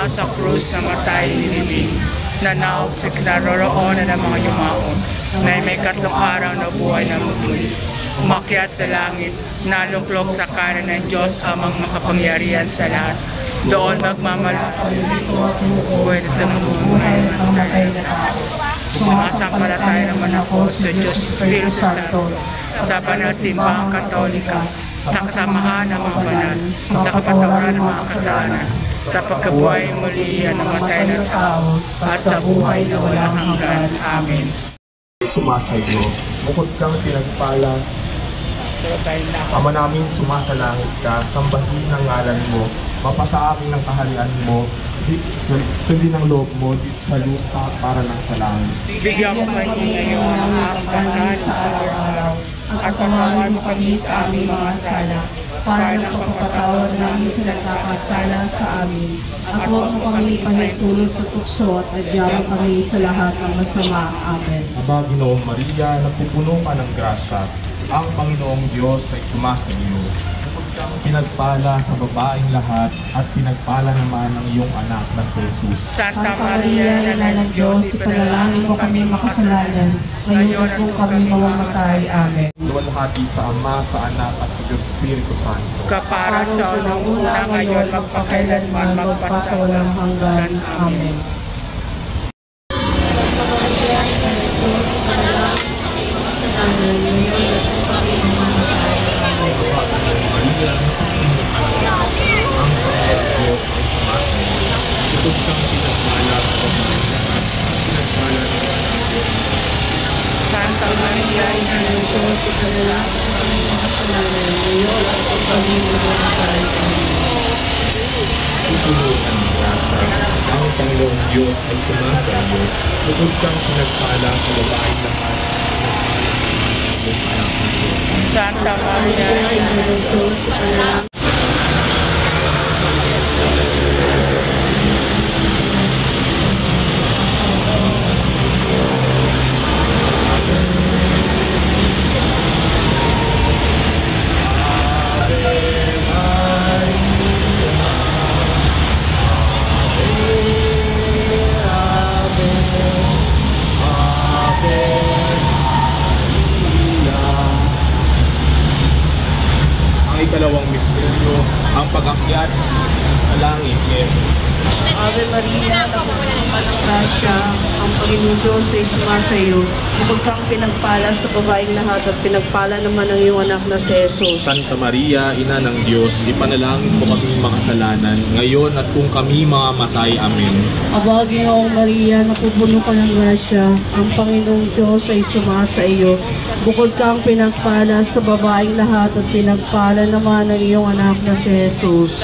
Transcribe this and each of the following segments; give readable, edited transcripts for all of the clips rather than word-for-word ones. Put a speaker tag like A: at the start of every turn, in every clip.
A: Sa krus na matay nilibing, nanaw sa kinaroroonan ng mga yumaon, na may 3 araw na buhay na muli. Umakyat sa langit, naluklok sa kanan ng Diyos amang makapangyarihan sa lahat. Doon magmamalakay buhay sa mga sumasampalataya naman ako sa Diyos Espiritu Santo, sa banal simbahang Katolika, sa kasamahan ng mga banal, sa kapatawaran ng mga kasalanan, sa pagkabuhay muli ng namatay na tao, at sa buhay na walang hanggan. Amen.
B: Sumasayo, bukod kang pinagpala, Ama namin sumasalangit ka, sambahin ang ngalan mo, mapasa amin ang kaharian mo, sundin ang loob mo dito sa lupa para ng sa langit.
A: Bigyan mo kami ngayon ang aking sa araw, at patawarin mo kami sa aming mga sala, para ng pagpatawad namin sa nagkakasala sa amin. At huwag mo kami panitulog sa tukso at adyaan kami sa lahat ng masama. Amen.
B: Aba, Ginoong Maria, napupuno ka ng grasya, ang Panginoong Diyos ay sumasa iyo. Bukod kang pinagpala sa babaeng lahat, at pinagpala naman ang iyong anak na si Jesus.
A: Santa Maria, Ina ng Diyos, ipanalangin mo kami makasalanan, ngayon at kung kami mamamatay. Amen.
B: Luwalhati sa Ama, sa Anak, at sa Diyos Espiritu Santo.
A: Kapara sa unang-una, ngayon, magpakailanman, magpasawalang hanggan. Amen. Santa Maria, Ina ng Diyos, ipanalangin mo kami makasalanan, ngayon at kung kami mamamatay.
B: Pupuno ka ng grasya, ang Panginoong Diyos ay sumasa iyo. Bukod kang pinagpala sa babaeng lahat,
A: Santa Maria, Ina ng Diyos, ipanalangin
B: ikalawang misteryo, ang pag-akyat sa langit ni Jesus.
A: Ave Maria, napupuno ka ng grasya, ang Panginoong Diyos ay sumasa iyo. Bukod kang pinagpala sa babaeng lahat, at pinagpala naman ang iyong anak na si Jesus.
B: Santa Maria, Ina ng Diyos, ipanalangin mo kami makasalanan, ngayon at kung kami mamamatay. Amen.
A: Aba, Ginoong Maria, napupuno ka ng grasya, ang Panginoong Diyos ay sumasa iyo. Bukod kang pinagpala sa babaeng lahat, at pinagpala naman ang iyong anak na si Jesus.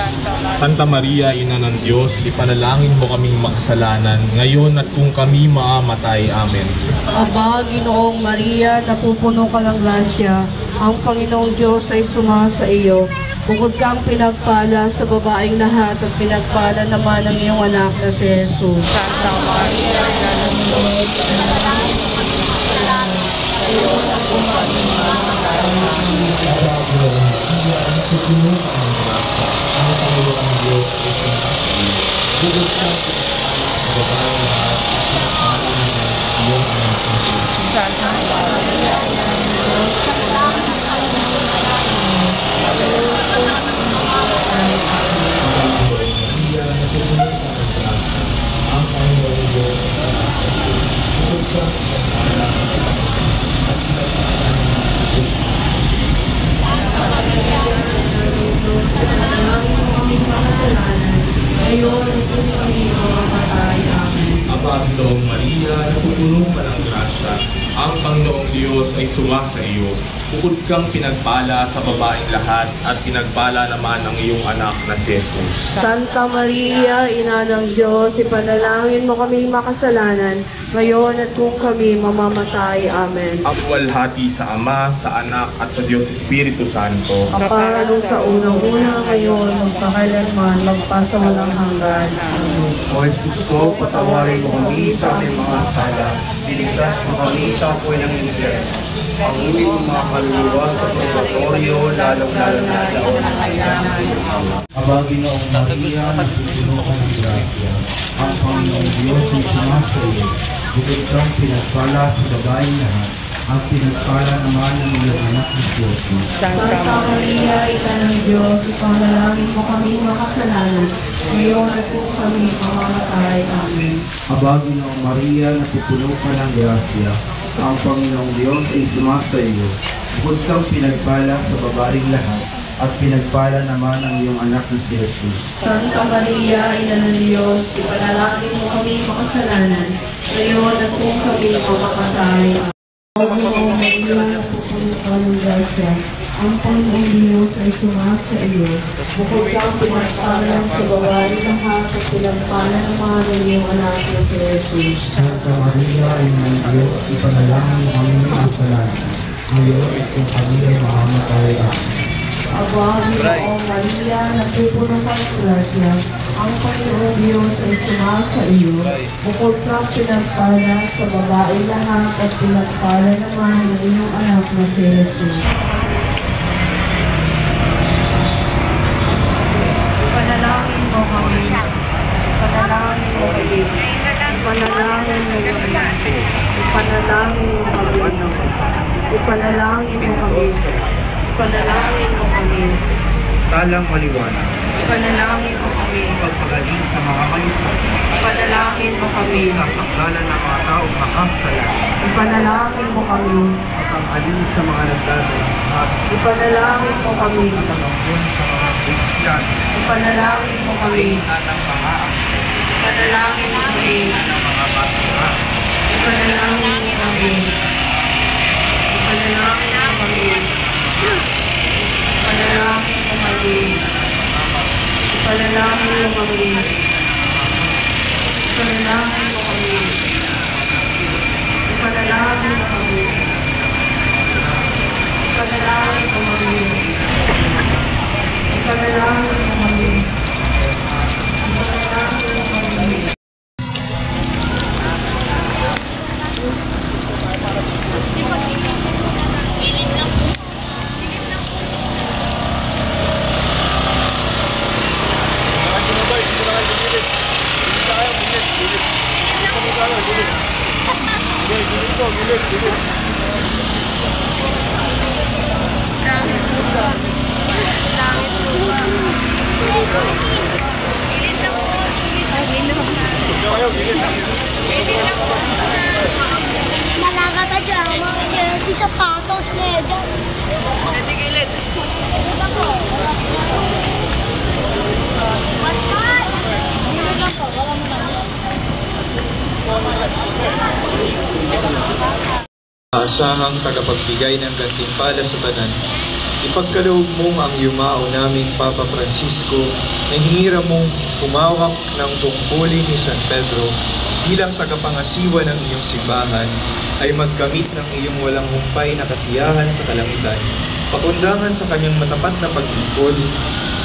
B: Santa Maria, Ina ng Diyos, ipanalangin mo kaming makasalanan, ngayon at kung kami mamamatay. Amen.
A: Aba, Ginoong Maria, napupuno ka ng grasya, ang Panginoong Diyos ay sumasa iyo. Bukod kang pinagpala sa babaeng lahat, at pinagpala naman ang iyong anak na si Jesus. Santa Maria, Ina ng Diyos, ipanalangin mo kaming makasalanan, ngayon at kung kami mamamatay. Amen.
B: Aba, Ginoong Maria, napupuno ka ng grasya, ang Panginoong Diyos ay sumasa iyo. Bukod kang pinagpala sa babaeng lahat, at pinagpala naman ang iyong anak na si Jesus.
A: Santa Maria, Ina ng Diyos, ipanalangin mo kaming makasalanan, ngayon at kung kami mamamatay. ngayon at kung kami mamamatay. Amen.
B: Aba, Ginoong Maria, napupuno ka ng grasya, ang Panginoong Diyos ay sumasa iyo. Bukod kang pinagpala sa babaeng lahat, at pinagpala naman ang iyong anak na si Jesus.
A: Santa Maria, Ina ng Diyos, ipanalangin mo kami makasalanan, ngayon at kung kami mamamatay. Amen.
B: Ang walhati sa Ama, sa Anak, at sa Diyos Espiritu Santo.
A: Kaparang sa unang-una ngayon, magpakailanman, magpasawalang hanggan. Amen.
B: O Jesus ko, patawarin mo kami sa aming mga sala. Diligtas mo kami sa apoy ng impyerno. Panguli mo mga kaluluwa sa purgatorio, lalong-lalo na laon ng
C: Aba, Ginoong Maria, napupuno ka ng grasya. Ang Panginoong Diyos ay sumasa iyo. Bukod kang pinagpala sa babaeng lahat, ang pinagpala naman ng iyong anak na si Jesus.
A: Santa Maria, Ina ng Diyos, ipanalangin mo kami makasalanan, ngayon at kung kami mamamatay. Amen.
C: Aba, Ginoong Maria, napupuno ka ng grasya. Ang Panginoong Diyos ay sumasa iyo. Bukod kang pinagpala sa babaeng lahat, at pinagpala naman ang iyong anak na si Jesus.
A: Santa Maria, Ina ng Diyos, ipanalangin mo kami makasalanan, ngayon at kung kami mamamatay. Panginoong Maria, napupuno ka ng grasya. Ang Panginoong Diyos ay sumasa iyo. Bukod kang pinagpala sa babaeng lahat at pinagpala naman ang iyong anak na si Jesus.
C: Santa Maria, Ina ng Diyos, ipanalangin mo kami makasalanan. Ngayon at kung kami ay mamamatay. Amen.
A: Aba, Ginoong Maria, napupuno ka ng grasya. Ang Panginoong Diyos ay sumasa iyo. Bukod kang pinagpala sa babae lahat at pinagpala naman ang iyong anak na si Jesus. Ipanalangin mo kami. Ipanalangin mo kami. Ipanalangin mo kami. Ipanalangin mo kami. Ipanalangin mo kami. Ipanalangin mo kami.
C: Talang maliwanag.
A: Ipanalangin mo kami.
C: Pagpagaling sa mga kalisay.
A: Ipanalangin mo kami.
C: Sasaklalan ng mga taong makasalanan.
A: Ipanalangin mo kami.
C: Pagpagaling sa mga nagdadala. At
A: Ipanalangin mo kami.
C: pagpagaling sa mga Kristiyano.
A: Ipanalangin mo kami.
C: Ng mga
A: Ipanalangin mo kami.
C: mga bata.
A: Ipanalangin mo kami. Ipanalangin mo kami. Ipanalangin mo kami. Ipanalangin mo kami. Ipanalangin mo kami. Ipanalangin mo kami. Ipanalangin mo kami. Ipanalangin mo kami. Ipanalangin mo kami.
D: Malaka dyan, si sapatos, leda. Hindi gilid. Ano po? What time? Hindi lang po, wala mo na.
E: Asahang tagapagbigay ng gantimpala sa tanan, ipagkaloob mong ang yumao naming Papa Francisco na hinira mong humawak ng tungkulin ni San Pedro bilang tagapangasiwa ng iyong simbahan ay magkamit ng iyong walang humpay na kasiyahan sa kalangitan, pakundangan sa kanyang matapat na paglingkod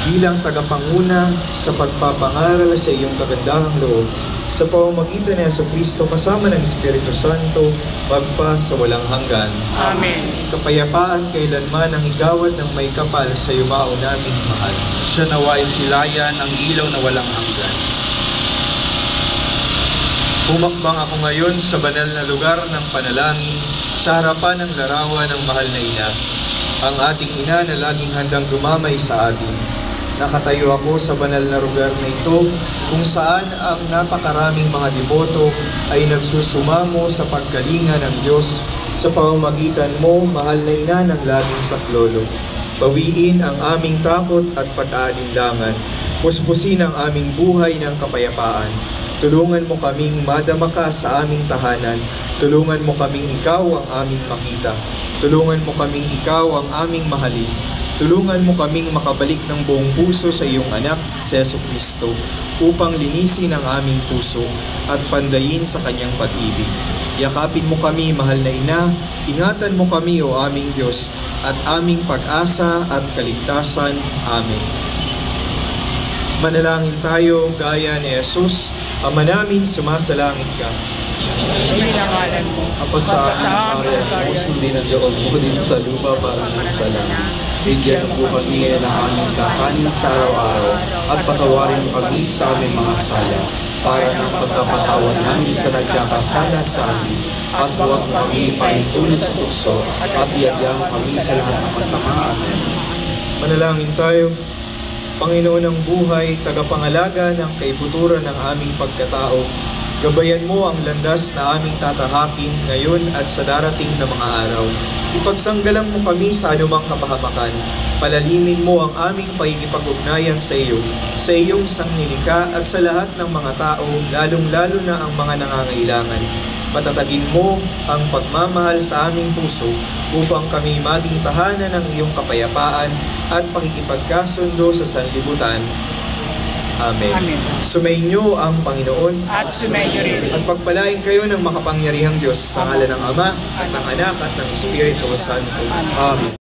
E: bilang tagapanguna sa pagpapangaral sa iyong kagandahang loob sa pamamagitan ni Jesucristo kasama ng Espiritu Santo, magpa sa walang hanggan.
F: Amen.
E: Kapayapaan kailanman ang igawad ng may kapal sa yumao naming mahal.
F: Siya naway silayan ang ilaw na walang hanggan.
E: Humakbang ako ngayon sa banal na lugar ng panalangin sa harapan ng larawan ng mahal na ina, ang ating ina na laging handang dumamay sa atin. Nakatayo ako sa banal na lugar na ito kung saan ang napakaraming mga deboto ay nagsusumamo sa pagkalinga ng Diyos sa pamamagitan mo, mahal na ina ng laging saklolo. Bawiin ang aming takot at pag-aalinlangan Puspusin ang aming buhay ng kapayapaan. Tulungan mo kaming madamaka sa aming tahanan. Tulungan mo kaming ikaw ang aming makita. Tulungan mo kaming ikaw ang aming mahalin. Tulungan mo kaming makabalik ng buong puso sa iyong anak, si Jesucristo, upang linisin ang aming puso at pandayin sa kanyang pag-ibig. Yakapin mo kami, mahal na ina, ingatan mo kami, o aming Diyos, at aming pag-asa at kaligtasan. Amen. Manalangin tayo gaya ni Jesus. Ama namin, sumasalangit ka.
A: Pinangalan mo.
G: Apa sa aming araw mo, sundin ang loob mo din sa lupa para sa langit. Bigyan mo po kami ngayon ng aming kakanin sa araw-araw at patawarin mo kami sa aming mga sala para ng pagkapatawad namin sa nagkakasala sa amin. At huwag mo kami paintulot sa tukso at iadya mo kami sa lahat ng masama. Amen.
E: Manalangin tayo. Panginoon ng buhay, tagapangalaga ng kaibuturan ng aming pagkatao, gabayan mo ang landas na aming tatahakin ngayon at sa darating na mga araw. Ipagsanggalang mo kami sa anumang kapahamakan. Palalimin mo ang aming pakikipag-ugnayan sa iyo, sa iyong sangnilika at sa lahat ng mga tao, lalong-lalo na ang mga nangangailangan. Patatagin mo ang pagmamahal sa aming puso upang kami maging tahanan ng iyong kapayapaan at pakikipagkasundo sa sanlibutan. Amen. Sumainyo ang Panginoon
A: At sumayo rin.
E: at pagpalain kayo ng makapangyarihang Diyos sa ngalan ng Ama at ng Anak at ng Espiritu Santo.
G: Amen.